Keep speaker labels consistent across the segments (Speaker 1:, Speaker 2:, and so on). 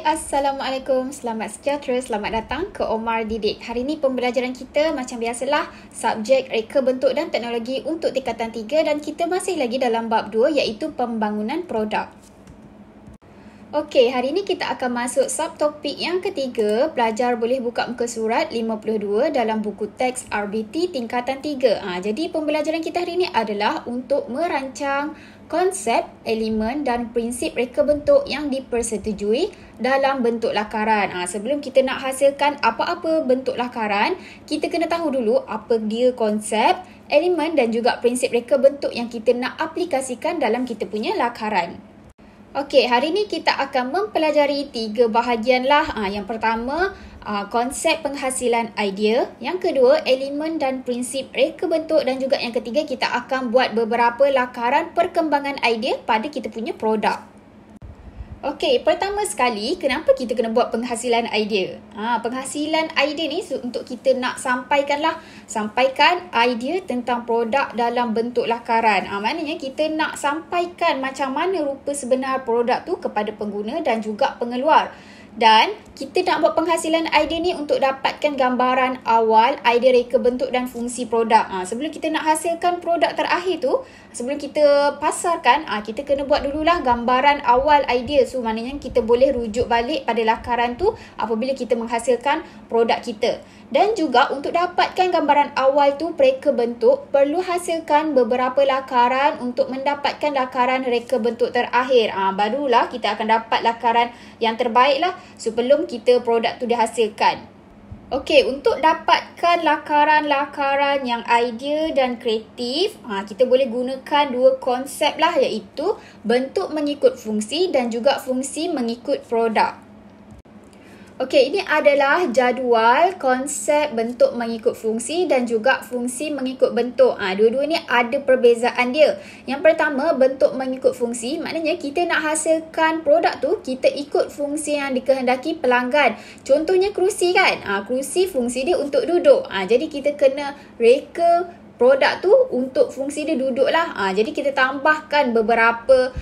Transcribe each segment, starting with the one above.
Speaker 1: Assalamualaikum. Selamat sejahtera. Selamat datang ke Omar Didik. Hari ini pembelajaran kita macam biasalah subjek reka bentuk dan teknologi untuk tingkatan 3 dan kita masih lagi dalam bab 2 iaitu pembangunan produk. Okey, hari ini kita akan masuk subtopik yang ketiga. Pelajar boleh buka muka surat 52 dalam buku teks RBT tingkatan 3. Jadi pembelajaran kita hari ini adalah untuk merancang konsep, elemen dan prinsip reka bentuk yang dipersetujui dalam bentuk lakaran. Sebelum kita nak hasilkan apa-apa bentuk lakaran, kita kena tahu dulu apa dia konsep, elemen dan juga prinsip reka bentuk yang kita nak aplikasikan dalam kita punya lakaran. Okey, hari ini kita akan mempelajari 3 bahagian lah. Yang pertama, konsep penghasilan idea. Yang kedua, elemen dan prinsip reka bentuk. Dan juga yang ketiga, kita akan buat beberapa lakaran perkembangan idea pada kita punya produk. Okey, pertama sekali, kenapa kita kena buat penghasilan idea? Penghasilan idea ni untuk kita nak sampaikan idea tentang produk dalam bentuk lakaran. Maknanya kita nak sampaikan macam mana rupa sebenar produk tu kepada pengguna dan juga pengeluar. Dan kita nak buat penghasilan idea ni untuk dapatkan gambaran awal idea reka bentuk dan fungsi produk. Sebelum kita nak hasilkan produk terakhir tu, sebelum kita pasarkan, kita kena buat dululah gambaran awal idea. So maknanya kita boleh rujuk balik pada lakaran tu apabila kita menghasilkan produk kita. Dan juga untuk dapatkan gambaran awal tu reka bentuk, perlu hasilkan beberapa lakaran untuk mendapatkan lakaran reka bentuk terakhir. Barulah kita akan dapat lakaran yang terbaik lah sebelum kita produk tu dihasilkan. Okey, untuk dapatkan lakaran-lakaran yang idea dan kreatif, kita boleh gunakan 2 konsep lah iaitu bentuk mengikut fungsi dan juga fungsi mengikut produk. Okey, ini adalah jadual konsep bentuk mengikut fungsi dan juga fungsi mengikut bentuk. Dua-dua ni ada perbezaan dia. Yang pertama, bentuk mengikut fungsi, maknanya kita nak hasilkan produk tu, kita ikut fungsi yang dikehendaki pelanggan. Contohnya kerusi kan? Kerusi fungsi dia untuk duduk. Jadi kita kena reka produk tu untuk fungsi dia duduk lah. Jadi kita tambahkan beberapa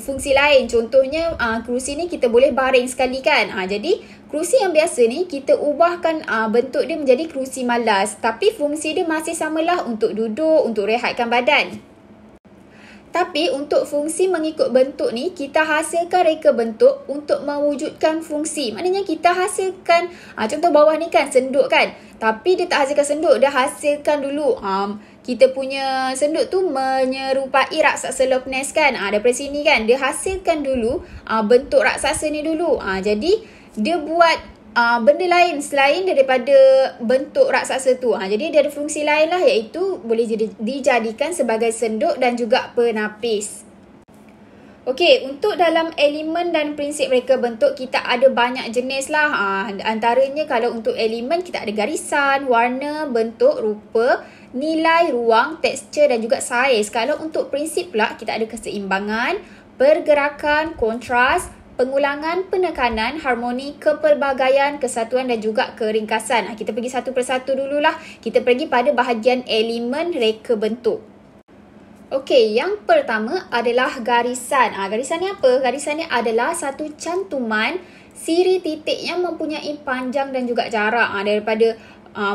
Speaker 1: fungsi lain. Contohnya kerusi ni kita boleh baring sekali kan. Jadi kerusi yang biasa ni kita ubahkan bentuk dia menjadi kerusi malas. Tapi fungsi dia masih samalah untuk duduk, untuk rehatkan badan. Tapi untuk fungsi mengikut bentuk ni, kita hasilkan reka bentuk untuk mewujudkan fungsi. Maknanya kita hasilkan, contoh bawah ni kan senduk kan. Tapi dia tak hasilkan senduk, dia hasilkan dulu. Kita punya senduk tu menyerupai raksasa Loch Ness kan. Daripada sini kan, dia hasilkan dulu bentuk raksasa ni dulu. Jadi dia buat benda lain selain daripada bentuk raksasa tu. Jadi dia ada fungsi lain lah iaitu boleh dijadikan sebagai senduk dan juga penapis. Okey, untuk dalam elemen dan prinsip reka bentuk kita ada banyak jenis lah. Antaranya kalau untuk elemen kita ada garisan, warna, bentuk, rupa, nilai, ruang, tekstur dan juga saiz. Kalau untuk prinsip pula kita ada keseimbangan, pergerakan, kontras, pengulangan, penekanan, harmoni, kepelbagaian, kesatuan dan juga keringkasan. Kita pergi satu persatu dululah. Kita pergi pada bahagian elemen reka bentuk. Okey, yang pertama adalah garisan. Garisan ni apa? Garisan ni adalah satu cantuman siri titik yang mempunyai panjang dan juga jarak daripada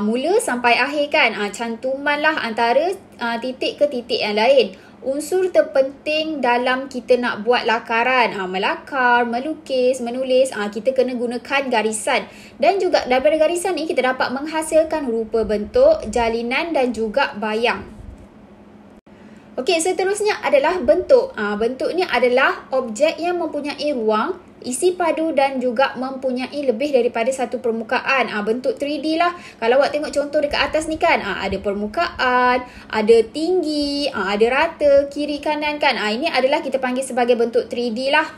Speaker 1: mula sampai akhir kan. Cantuman lah antara titik ke titik yang lain. Unsur terpenting dalam kita nak buat lakaran, melakar, melukis, menulis, kita kena gunakan garisan. Dan juga daripada garisan ni kita dapat menghasilkan rupa bentuk, jalinan dan juga bayang. Okey, seterusnya adalah bentuk. Bentuk ni adalah objek yang mempunyai ruang, isi padu dan juga mempunyai lebih daripada satu permukaan. Bentuk 3D lah. Kalau awak tengok contoh dekat atas ni kan, ada permukaan, ada tinggi, ada rata, kiri kanan kan. Ini adalah kita panggil sebagai bentuk 3D lah.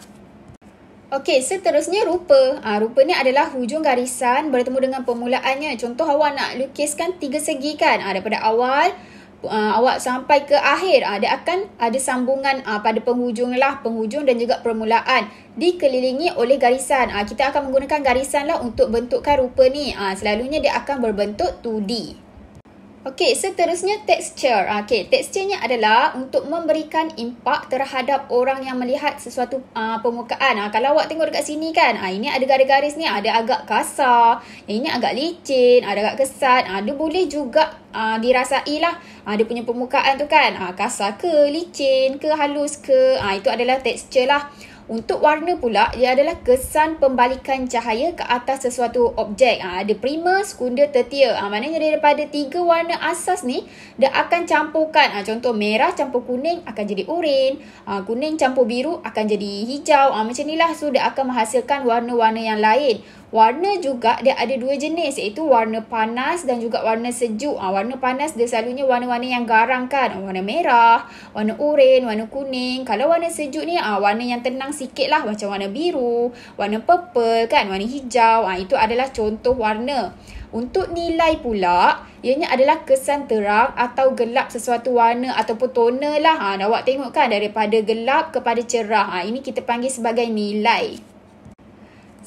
Speaker 1: Okey, seterusnya rupa. Rupa ni adalah hujung garisan bertemu dengan permulaannya. Contoh awak nak lukiskan 3 segi kan. Daripada awal awak sampai ke akhir, dia akan ada sambungan pada penghujung lah, penghujung dan juga permulaan dikelilingi oleh garisan. Kita akan menggunakan garisan lah untuk bentukkan rupa ni. Selalunya dia akan berbentuk 2D. Okey, seterusnya texture. Okey, texturenya adalah untuk memberikan impak terhadap orang yang melihat sesuatu permukaan. Kalau awak tengok dekat sini kan, ini ada garis-garis ni, ada agak kasar, yang ini agak licin, ada agak kesat. Dia boleh juga dirasai lah. Dia punya permukaan tu kan, kasar ke, licin ke, halus ke. Itu adalah texture lah. Untuk warna pula, dia adalah kesan pembalikan cahaya ke atas sesuatu objek. Ada primer, sekunda, tertier. Maknanya daripada 3 warna asas ni, dia akan campurkan. Contoh merah campur kuning akan jadi oranye. Kuning campur biru akan jadi hijau. Macam ni lah. So, dia akan menghasilkan warna-warna yang lain. Warna juga dia ada 2 jenis, iaitu warna panas dan juga warna sejuk. Warna panas dia selalunya warna-warna yang garang kan. Warna merah, warna oranye, warna kuning. Kalau warna sejuk ni warna yang tenang sikit lah, macam warna biru, warna purple kan, warna hijau. Itu adalah contoh warna. Untuk nilai pula, ianya adalah kesan terang atau gelap sesuatu warna ataupun toner lah. Awak tengok kan, daripada gelap kepada cerah. Ini kita panggil sebagai nilai.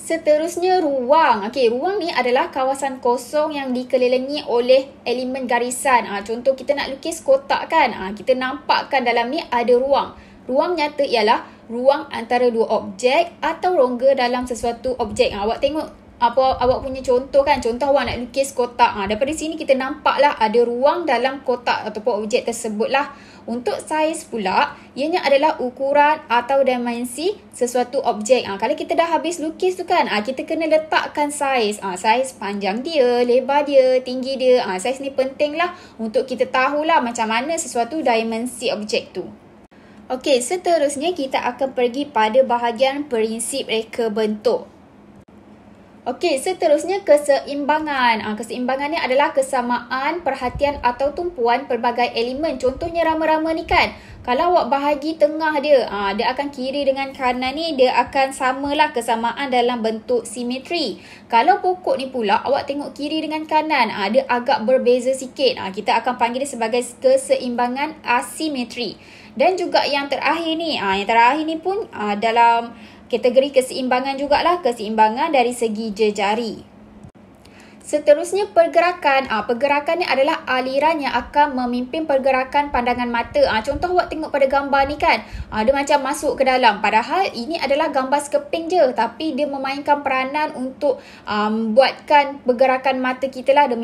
Speaker 1: Seterusnya ruang. Okey, ruang ni adalah kawasan kosong yang dikelilingi oleh elemen garisan. Contoh kita nak lukis kotak kan. Kita nampakkan dalam ni ada ruang. Ruang nyata ialah ruang antara dua objek atau rongga dalam sesuatu objek. Awak tengok apa awak punya contoh kan. Contoh awak nak lukis kotak. Daripada sini kita nampaklah ada ruang dalam kotak ataupun objek tersebut lah. Untuk saiz pula, ianya adalah ukuran atau dimensi sesuatu objek. Kalau kita dah habis lukis tu kan, kita kena letakkan saiz. Saiz panjang dia, lebar dia, tinggi dia. Saiz ni penting lah untuk kita tahulah macam mana sesuatu dimensi objek tu. Okey, seterusnya kita akan pergi pada bahagian prinsip reka bentuk. Okey, seterusnya keseimbangan. Keseimbangan ni adalah kesamaan, perhatian atau tumpuan pelbagai elemen. Contohnya rama-rama ni kan. Kalau awak bahagi tengah dia, dia akan kiri dengan kanan ni, dia akan samalah kesamaan dalam bentuk simetri. Kalau pokok ni pula, awak tengok kiri dengan kanan, dia agak berbeza sikit. Kita akan panggil dia sebagai keseimbangan asimetri. Dan juga yang terakhir ni pun dalam kategori keseimbangan jugalah, keseimbangan dari segi jejari. Seterusnya pergerakan. Pergerakan ni adalah aliran yang akan memimpin pergerakan pandangan mata. Contoh awak tengok pada gambar ni kan. Dia macam masuk ke dalam. Padahal ini adalah gambar sekeping je. Tapi dia memainkan peranan untuk buatkan pergerakan mata kita lah. Dia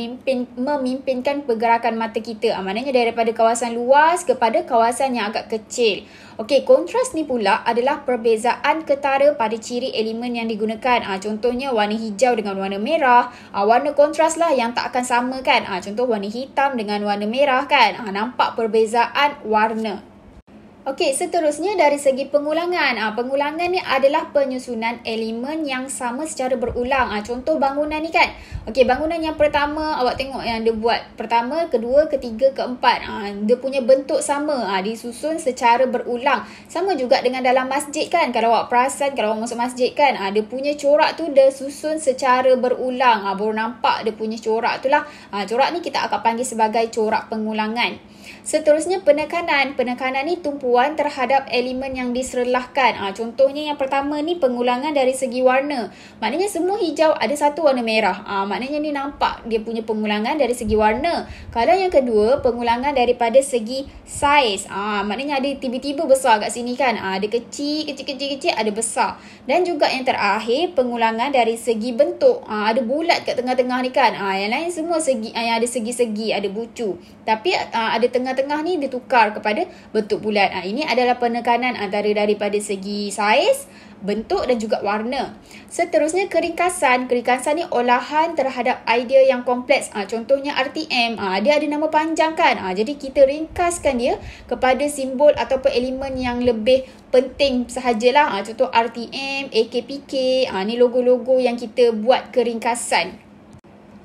Speaker 1: memimpinkan pergerakan mata kita. Maknanya daripada kawasan luas kepada kawasan yang agak kecil. Okey, kontras ni pula adalah perbezaan ketara pada ciri elemen yang digunakan. Contohnya warna hijau dengan warna merah. Warna kontras lah yang tak akan sama kan. Contoh warna hitam dengan warna merah kan. Nampak perbezaan warna. Okey, seterusnya dari segi pengulangan. Pengulangan ni adalah penyusunan elemen yang sama secara berulang. Contoh bangunan ni kan. Okey, bangunan yang pertama awak tengok yang dia buat. Pertama, kedua, ketiga, keempat. Dia punya bentuk sama. Disusun secara berulang. Sama juga dengan dalam masjid kan. Kalau awak perasan, kalau awak masuk masjid kan. Dia punya corak tu dia susun secara berulang. Baru nampak dia punya corak tu lah. Corak ni kita akan panggil sebagai corak pengulangan. Seterusnya penekanan. Penekanan ni tumpuan terhadap elemen yang diserlahkan. Contohnya yang pertama ni pengulangan dari segi warna. Maknanya semua hijau ada satu warna merah. Maknanya ni nampak dia punya pengulangan dari segi warna. Kalau yang kedua, pengulangan daripada segi saiz. Maknanya ada tiba-tiba besar kat sini kan. Ada kecil, ada besar. Dan juga yang terakhir, pengulangan dari segi bentuk. Ada bulat kat tengah-tengah ni kan. Yang lain semua segi, yang ada segi-segi, ada bucu. Tapi ada tengah-tengah ni ditukar kepada bentuk bulat. Ini adalah penekanan antara daripada segi saiz, bentuk dan juga warna. Seterusnya keringkasan. Keringkasan ni olahan terhadap idea yang kompleks. Contohnya RTM. Dia ada nama panjang kan. Jadi kita ringkaskan dia kepada simbol ataupun elemen yang lebih penting sahajalah. Contoh RTM, AKPK. Ni logo-logo yang kita buat keringkasan.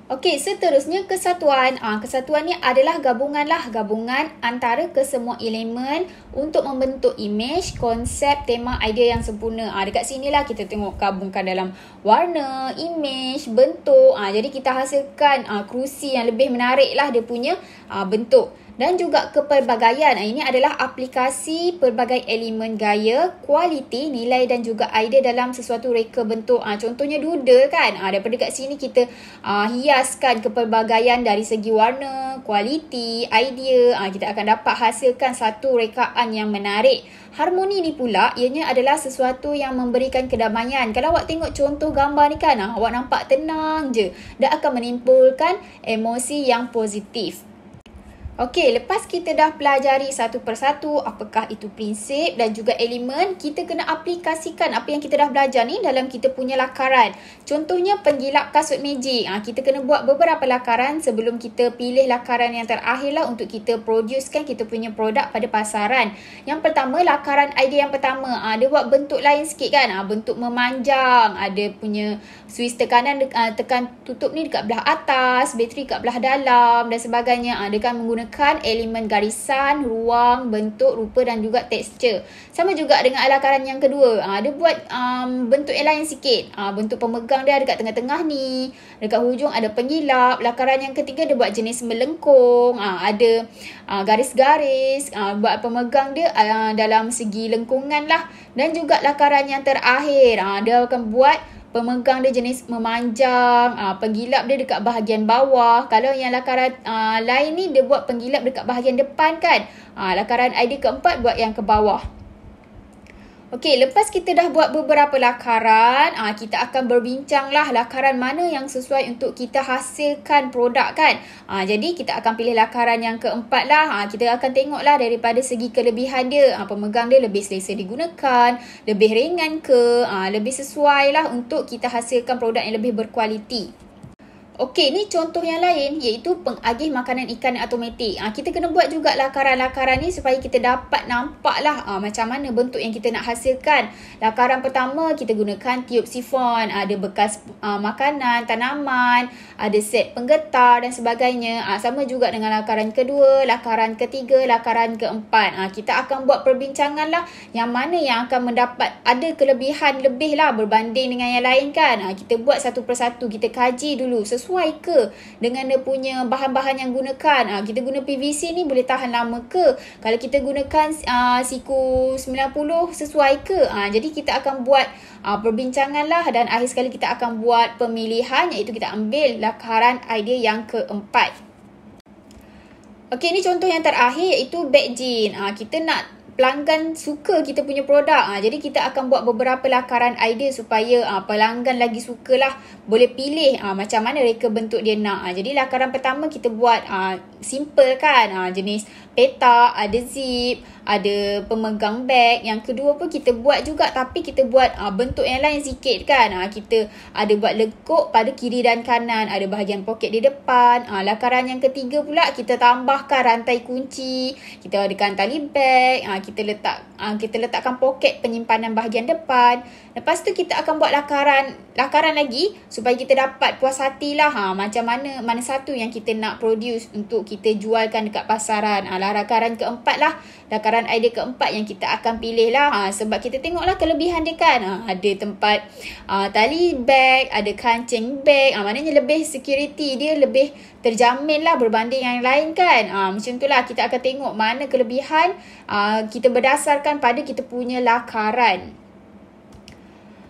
Speaker 1: Okey, seterusnya kesatuan. Kesatuan ni adalah gabungan antara kesemua elemen untuk membentuk imej, konsep, tema, idea yang sempurna. Dekat sinilah kita tengok gabungkan dalam warna, imej, bentuk. Jadi kita hasilkan kerusi yang lebih menarik lah dia punya bentuk. dan juga kepelbagaian. Ini adalah aplikasi pelbagai elemen gaya, kualiti, nilai dan juga idea dalam sesuatu reka bentuk. Contohnya doodle kan. Daripada kat sini kita hiaskan kepelbagaian dari segi warna, kualiti, idea. Kita akan dapat hasilkan satu rekaan yang menarik. Harmoni ni pula, ianya adalah sesuatu yang memberikan kedamaian. Kalau awak tengok contoh gambar ni kan, awak nampak tenang je dan akan menimbulkan emosi yang positif. Okey, lepas kita dah pelajari satu persatu apakah itu prinsip dan juga elemen, kita kena aplikasikan apa yang kita dah belajar ni dalam kita punya lakaran. Contohnya penggilap kasut magic. Kita kena buat beberapa lakaran sebelum kita pilih lakaran yang terakhir lah untuk kita producekan kita punya produk pada pasaran. Yang pertama, lakaran idea yang pertama. Dia buat bentuk lain sikit kan. Bentuk memanjang. Ada punya suis tekanan, tekan tutup ni dekat belah atas, bateri dekat belah dalam dan sebagainya. Dia kan menggunakan elemen garisan, ruang, bentuk, rupa dan juga tekstur. Sama juga dengan lakaran yang kedua. Dia buat bentuk yang lain sikit. Bentuk pemegang dia dekat tengah-tengah ni. Dekat hujung ada penggilap. Lakaran yang ketiga dia buat jenis melengkung. Ada garis-garis. Buat pemegang dia dalam segi lengkungan lah. Dan juga lakaran yang terakhir. Dia akan buat pemegang dia jenis memanjang, penggilap dia dekat bahagian bawah. Kalau yang lakaran lain ni dia buat penggilap dekat bahagian depan kan. Lakaran idea keempat buat yang ke bawah. Okey, lepas kita dah buat beberapa lakaran, kita akan berbincang lah lakaran mana yang sesuai untuk kita hasilkan produk kan. Jadi kita akan pilih lakaran yang keempat lah. Kita akan tengok lah daripada segi kelebihan dia. Pemegang dia lebih selesa digunakan, lebih ringan ke, lebih sesuai lah untuk kita hasilkan produk yang lebih berkualiti. Okey, ni contoh yang lain iaitu pengagih makanan ikan automatik. Kita kena buat juga lakaran-lakaran ni supaya kita dapat nampak lah macam mana bentuk yang kita nak hasilkan. Lakaran pertama kita gunakan tiup sifon, ada bekas makanan, tanaman, ada set penggetar dan sebagainya. Sama juga dengan lakaran kedua, lakaran ketiga, lakaran keempat. Kita akan buat perbincangan lah yang mana yang akan mendapat ada kelebihan lebih lah berbanding dengan yang lain kan. Kita buat satu persatu, kita kaji dulu sesuai ke dengan dia punya bahan-bahan yang gunakan. Kita guna PVC ni boleh tahan lama ke? Kalau kita gunakan siku 90 sesuai ke? Jadi kita akan buat perbincangan lah dan akhir sekali kita akan buat pemilihan iaitu kita ambil lakaran idea yang keempat. Okey, ni contoh yang terakhir iaitu bag jean. Kita nak pelanggan suka kita punya produk. Jadi kita akan buat beberapa lakaran idea supaya pelanggan lagi sukalah boleh pilih macam mana reka bentuk dia nak. Jadi lakaran pertama kita buat simple kan. Jenis petak, ada zip, ada pemegang beg. Yang kedua pun kita buat juga tapi kita buat bentuk yang lain sikit kan. Kita ada buat lekuk pada kiri dan kanan. Ada bahagian poket di depan. Lakaran yang ketiga pula kita tambahkan rantai kunci. Kita adakan tali beg. Kita letakkan poket penyimpanan bahagian depan. Lepas tu kita akan buat lakaran lagi supaya kita dapat puas hatilah macam mana satu yang kita nak produce untuk kita jualkan dekat pasaran. Lakaran keempat lah, lakaran idea keempat yang kita akan pilih lah. Sebab kita tengoklah kelebihan dia kan. Ada tempat tali bag, ada kancing bag. Maknanya lebih security dia, lebih terjamin lah berbanding yang lain kan. Macam tu lah kita akan tengok mana kelebihan kita berdasarkan pada kita punya lakaran.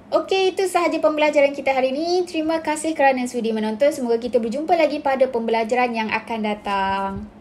Speaker 1: Okey, itu sahaja pembelajaran kita hari ini. Terima kasih kerana sudi menonton. Semoga kita berjumpa lagi pada pembelajaran yang akan datang.